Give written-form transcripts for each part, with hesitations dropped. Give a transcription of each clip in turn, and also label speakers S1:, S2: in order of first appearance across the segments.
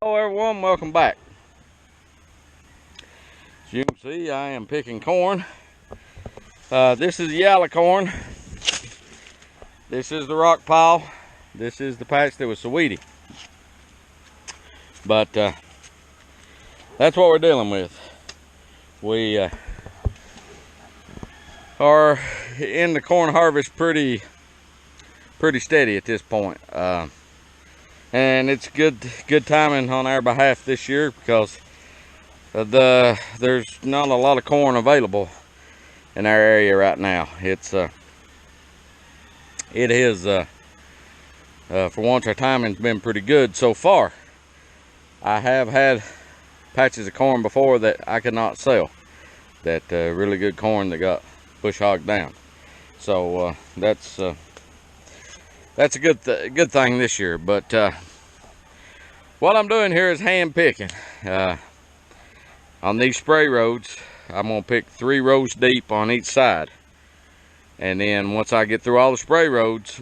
S1: Hello everyone, welcome back. As you can see, I am picking corn. This is yellow corn. This is the rock pile. This is the patch that was sweetie. But that's what we're dealing with. We are in the corn harvest pretty steady at this point. And it's good timing on our behalf this year because there's not a lot of corn available in our area right now. It is for once our timing's been pretty good so far. I have had patches of corn before that I could not sell, that really good corn that got bush hogged down. So that's a good thing this year. But what I'm doing here is hand picking. On these spray roads, I'm gonna pick 3 rows deep on each side, and then once I get through all the spray roads,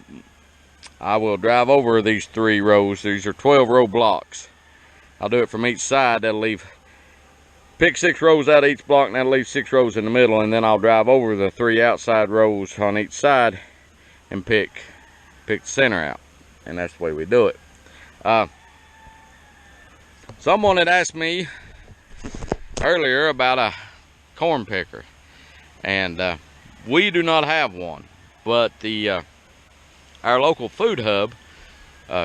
S1: I will drive over these 3 rows. These are 12-row blocks. I'll do it from each side. Pick 6 rows out of each block, and that'll leave 6 rows in the middle, and then I'll drive over the 3 outside rows on each side and pick the center out. And that's the way we do it. Someone had asked me earlier about a corn picker, and we do not have one, but our local food hub,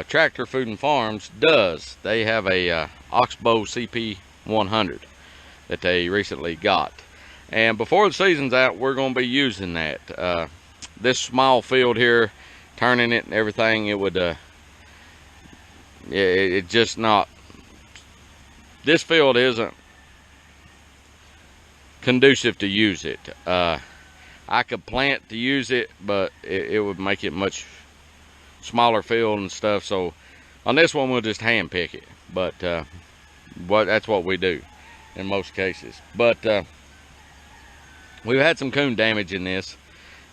S1: Tractor Food and Farms, does. They have a Oxbow CP100 that they recently got, and before the season's out, we're going to be using that. This small field here, turning it and everything, it would it just not, this field isn't conducive to use it. I could plant to use it, but it would make it much smaller field and stuff. So on this one, we'll just hand pick it. But that's what we do in most cases. But we've had some coon damage in this,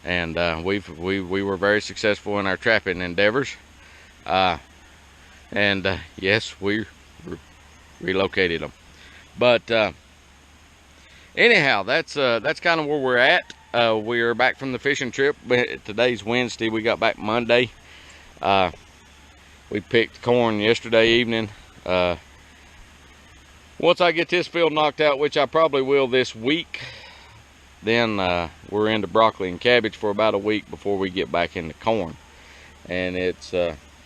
S1: and we were very successful in our trapping endeavors. Yes, we relocated them. But anyhow, that's kind of where we're at. We're back from the fishing trip. Today's Wednesday. We got back Monday. We picked corn yesterday evening. Once I get this field knocked out, which I probably will this week, then we're into broccoli and cabbage for about a week before we get back into corn. And it's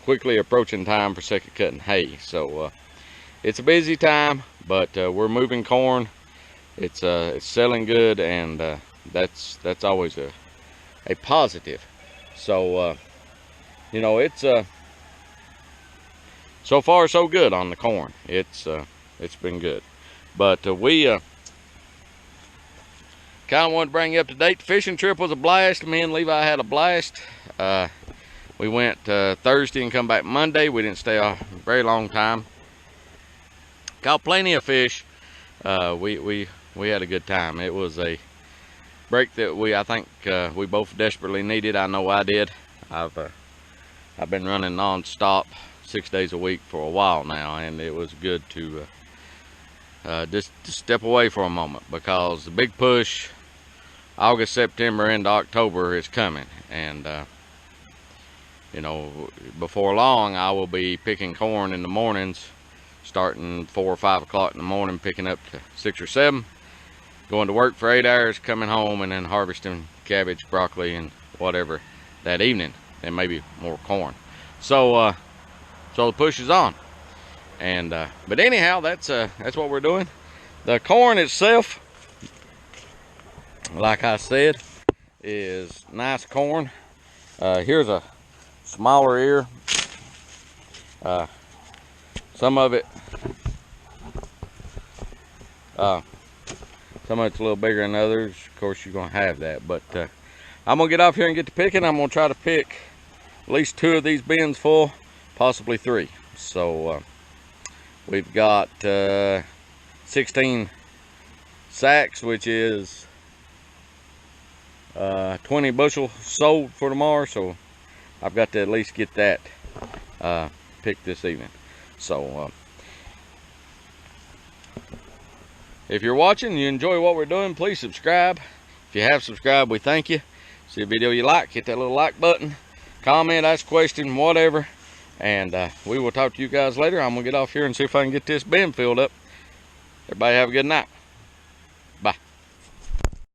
S1: quickly approaching time for second cutting hay. So it's a busy time, but we're moving corn. It's selling good, and that's always a positive. So you know, it's so far so good on the corn. It's been good. But we kind of wanted to bring you up to date. The fishing trip was a blast. Me and Levi had a blast. We went Thursday and come back Monday. We didn't stay a very long time. Caught plenty of fish. We had a good time. It was a break that I think we both desperately needed. I know I did. I've been running non-stop 6 days a week for a while now, and it was good to just step away for a moment, because the big push, August, September, into October, is coming. And you know, before long, I will be picking corn in the mornings, starting 4 or 5 o'clock in the morning, picking up to 6 or 7, going to work for 8 hours, coming home, and then harvesting cabbage, broccoli, and whatever that evening, and maybe more corn. So the push is on. And but anyhow, that's what we're doing. The corn itself, like I said, is nice corn. Here's a smaller ear. Some of it's a little bigger than others. Of course, you're gonna have that. But I'm gonna get off here and get to picking. I'm gonna try to pick at least 2 of these bins full, possibly 3. So we've got 16 sacks, which is 20 bushel sold for tomorrow. So I've got to at least get that picked this evening. So If you're watching and you enjoy what we're doing, please subscribe. If you have subscribed, we thank you. See a video you like, hit that little like button. Comment, ask a question, whatever. And we will talk to you guys later. I'm going to get off here and see if I can get this bin filled up. Everybody have a good night.